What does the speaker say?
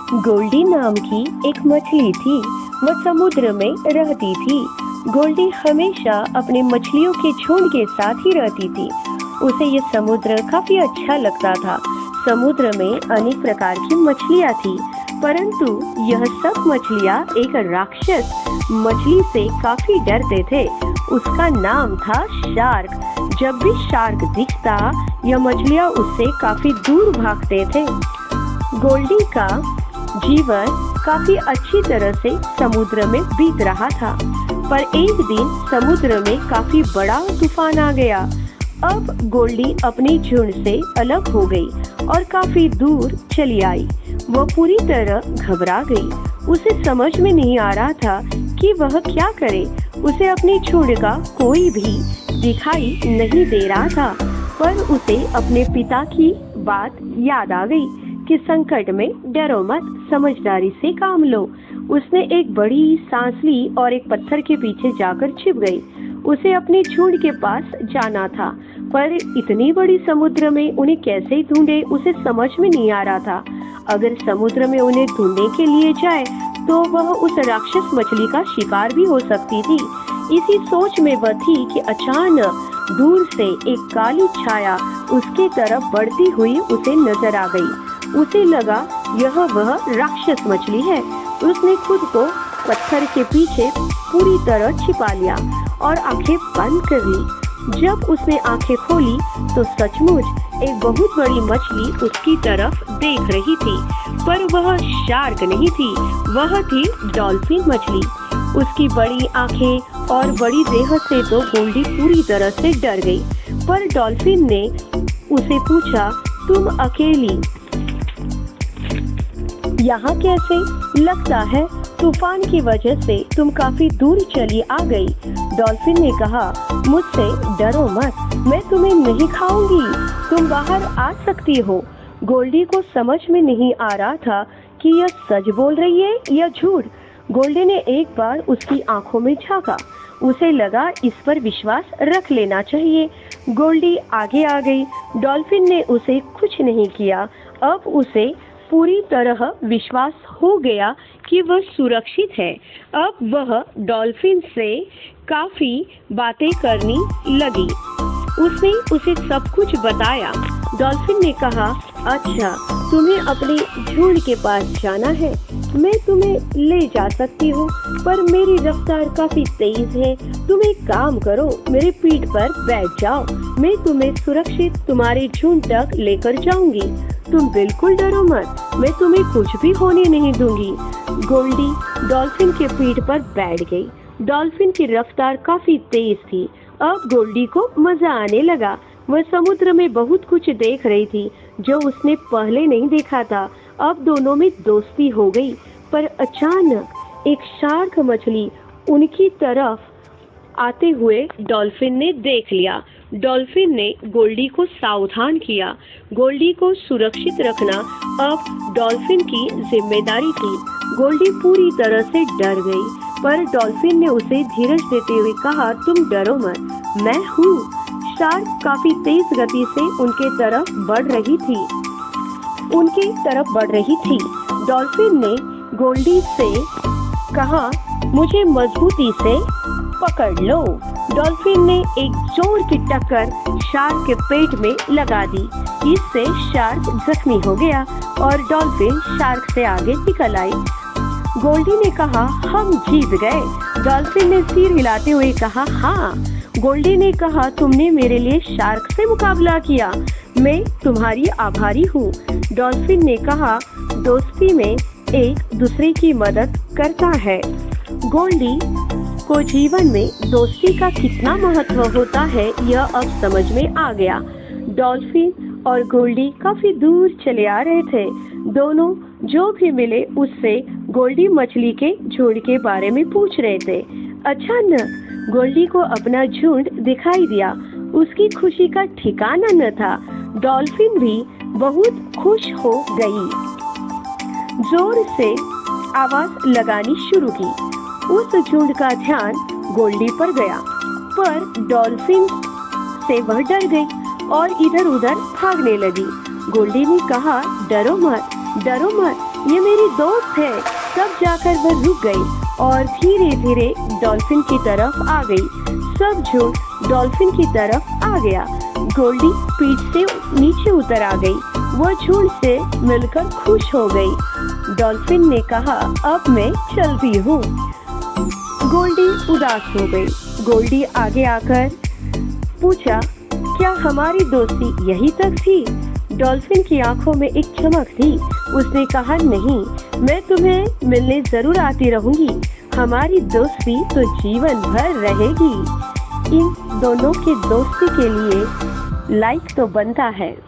गोल्डी नाम की एक मछली थी। वह समुद्र में रहती थी। गोल्डी हमेशा अपने मछलियों के झुंड के साथ ही रहती थी। उसे ये समुद्र काफी अच्छा लगता था। समुद्र में अनेक प्रकार की मछलियाँ थी, परंतु यह सब मछलियाँ एक राक्षस मछली से काफी डरते थे। उसका नाम था शार्क। जब भी शार्क दिखता, यह मछलियाँ उससे काफी दूर भागते थे। गोल्डी का जीवन काफी अच्छी तरह से समुद्र में बीत रहा था, पर एक दिन समुद्र में काफी बड़ा तूफान आ गया। अब गोल्डी अपने झुंड से अलग हो गई और काफी दूर चली आई। वह पूरी तरह घबरा गई। उसे समझ में नहीं आ रहा था कि वह क्या करे। उसे अपने झुंड का कोई भी दिखाई नहीं दे रहा था, पर उसे अपने पिता की बात याद आ गई कि संकट में डरो मत, समझदारी से काम लो। उसने एक बड़ी सांस ली और एक पत्थर के पीछे जाकर छिप गई। उसे अपने झुंड के पास जाना था, पर इतनी बड़ी समुद्र में उन्हें कैसे ढूंढे, उसे समझ में नहीं आ रहा था। अगर समुद्र में उन्हें ढूंढने के लिए जाए तो वह उस राक्षस मछली का शिकार भी हो सकती थी। इसी सोच में वह थी कि अचानक दूर से एक काली छाया उसके तरफ बढ़ती हुई उसे नजर आ गई। उसे लगा यह वह राक्षस मछली है। उसने खुद को पत्थर के पीछे पूरी तरह छिपा लिया और आंखें बंद कर ली। जब उसने आंखें खोली तो सचमुच एक बहुत बड़ी मछली उसकी तरफ देख रही थी, पर वह शार्क नहीं थी, वह थी डॉल्फिन मछली। उसकी बड़ी आंखें और बड़ी देह से तो गोल्डी पूरी तरह से डर गई। पर डॉल्फिन ने उसे पूछा, तुम अकेली यहाँ कैसे? लगता है तूफान की वजह से तुम काफी दूर चली आ गई। डॉल्फिन ने कहा, मुझसे डरो मत, मैं तुम्हें नहीं खाऊंगी, तुम बाहर आ सकती हो। गोल्डी को समझ में नहीं आ रहा था कि यह सच बोल रही है या झूठ। गोल्डी ने एक बार उसकी आंखों में झांका। उसे लगा इस पर विश्वास रख लेना चाहिए। गोल्डी आगे आ गई। डॉल्फिन ने उसे कुछ नहीं किया। अब उसे पूरी तरह विश्वास हो गया कि वह सुरक्षित है। अब वह डॉल्फिन से काफी बातें करने लगी। उसने उसे सब कुछ बताया। डॉल्फिन ने कहा, अच्छा, तुम्हें अपने झुंड के पास जाना है, मैं तुम्हें ले जा सकती हूँ, पर मेरी रफ्तार काफी तेज है। तुम एक काम करो, मेरे पीठ पर बैठ जाओ, मैं तुम्हें सुरक्षित तुम्हारे झुंड तक लेकर जाऊंगी। तुम बिल्कुल डरो मत, मैं तुम्हें कुछ भी होने नहीं दूंगी। गोल्डी डॉल्फिन के पीठ पर बैठ गई। डॉल्फिन की रफ्तार काफी तेज थी। अब गोल्डी को मजा आने लगा। वह समुद्र में बहुत कुछ देख रही थी जो उसने पहले नहीं देखा था। अब दोनों में दोस्ती हो गई। पर अचानक एक शार्क मछली उनकी तरफ आते हुए डॉल्फिन ने देख लिया। डॉल्फिन ने गोल्डी को सावधान किया। गोल्डी को सुरक्षित रखना अब डॉल्फिन की जिम्मेदारी थी। गोल्डी पूरी तरह से डर गई, पर डॉल्फिन ने उसे धीरज देते हुए कहा, तुम डरो मत, मैं हूँ। शार्क काफी तेज गति से उनके तरफ बढ़ रही थी। डॉल्फिन ने गोल्डी से कहा, मुझे मजबूती से पकड़ लो। डॉल्फिन ने एक जोर की टक्कर शार्क के पेट में लगा दी। इससे शार्क जख्मी हो गया और डॉल्फिन शार्क से आगे निकल आई। गोल्डी ने कहा, हम जीत गए। डॉल्फिन ने सिर हिलाते हुए कहा, हाँ। गोल्डी ने कहा, तुमने मेरे लिए शार्क से मुकाबला किया, मैं तुम्हारी आभारी हूँ। डॉल्फिन ने कहा, दोस्ती में एक दूसरे की मदद करता है। गोल्डी को जीवन में दोस्ती का कितना महत्व होता है यह अब समझ में आ गया। डॉल्फिन और गोल्डी काफी दूर चले आ रहे थे। दोनों जो भी मिले उससे गोल्डी मछली के झुंड के बारे में पूछ रहे थे। अचानक गोल्डी को अपना झुंड दिखाई दिया। उसकी खुशी का ठिकाना न था। डॉल्फिन भी बहुत खुश हो गई। जोर से आवाज लगानी शुरू की। उस झुंड का ध्यान गोल्डी पर गया, पर डॉल्फिन से वह डर गई और इधर उधर भागने लगी। गोल्डी ने कहा, डरो मत, डरो मत, ये मेरी दोस्त है। तब जाकर वह रुक गई और धीरे धीरे डॉल्फिन की तरफ आ गई। सब झुंड डॉल्फिन की तरफ आ गया। गोल्डी पीठ से नीचे उतर आ गई। वह झुंड से मिलकर खुश हो गई। डॉल्फिन ने कहा, अब मैं चलती हूँ। गोल्डी उदास हो गई। गोल्डी आगे आकर पूछा, क्या हमारी दोस्ती यहीं तक थी? डॉल्फिन की आंखों में एक चमक थी। उसने कहा, नहीं, मैं तुम्हें मिलने जरूर आती रहूंगी। हमारी दोस्ती तो जीवन भर रहेगी। इन दोनों की दोस्ती के लिए लाइक तो बनता है।